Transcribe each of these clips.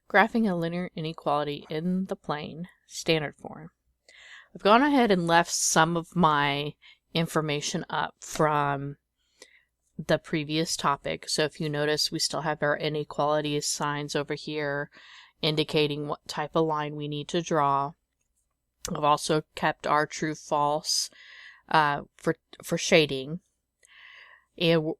Graphing a linear inequality in the plane standard form. I've gone ahead and left some of my information up from the previous topic. So if you notice, we still have our inequality signs over here indicating what type of line we need to draw. I've also kept our true false for shading. And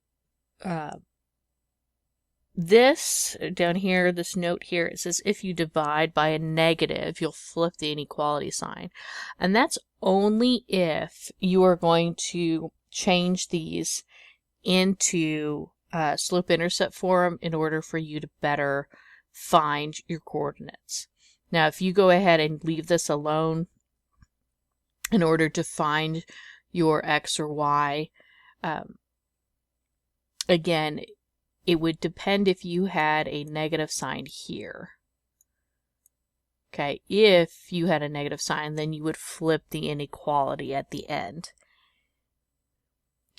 this down here, this note here, it says if you divide by a negative, you'll flip the inequality sign. And that's only if you are going to change these into slope-intercept form in order for you to better find your coordinates. Now, if you go ahead and leave this alone in order to find your x or y, again, it would depend if you had a negative sign here. Okay, if you had a negative sign, then you would flip the inequality at the end.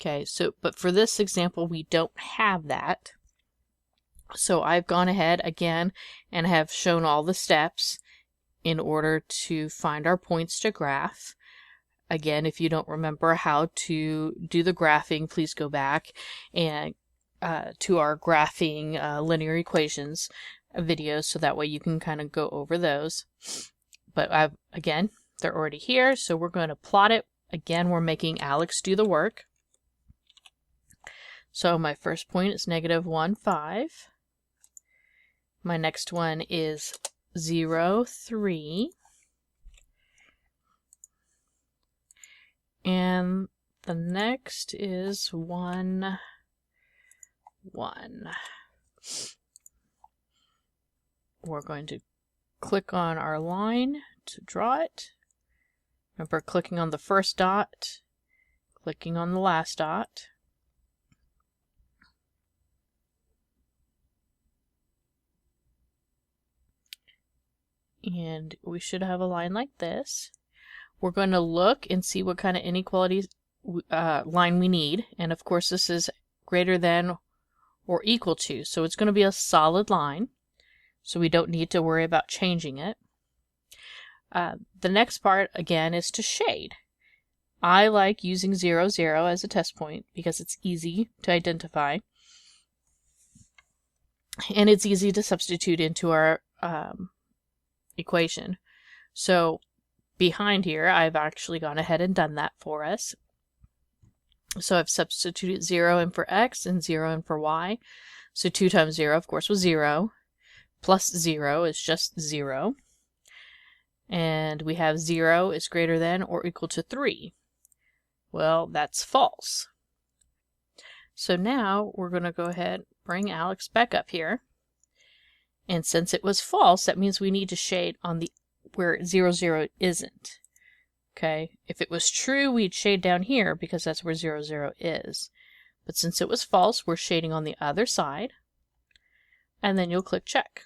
Okay, so, but for this example, we don't have that. So I've gone ahead again and have shown all the steps in order to find our points to graph. Again, if you don't remember how to do the graphing, please go back and to our graphing linear equations videos, so that way you can kind of go over those. But again, they're already here, so we're going to plot it. Again, we're making Alex do the work. So my first point is -1, 5. My next one is 0, 3. And the next is 1, 1. We're going to click on our line to draw it. Remember, clicking on the first dot, clicking on the last dot. And we should have a line like this. We're going to look and see what kind of inequality line we need. And of course, this is greater than or equal to. So it's going to be a solid line. So we don't need to worry about changing it. The next part, again, is to shade. I like using 0, 0 as a test point because it's easy to identify. And it's easy to substitute into our equation. So behind here, I've actually gone ahead and done that for us. So I've substituted 0 in for x and 0 in for y. So 2 times 0, of course, was 0. Plus 0 is just 0. And we have 0 is greater than or equal to 3. Well, that's false. So now we're going to go ahead and bring Alex back up here. And since it was false, that means we need to shade on the where 0, 0 isn't. Okay, if it was true, we'd shade down here because that's where 0, 0 is. But since it was false, we're shading on the other side. And then you'll click check.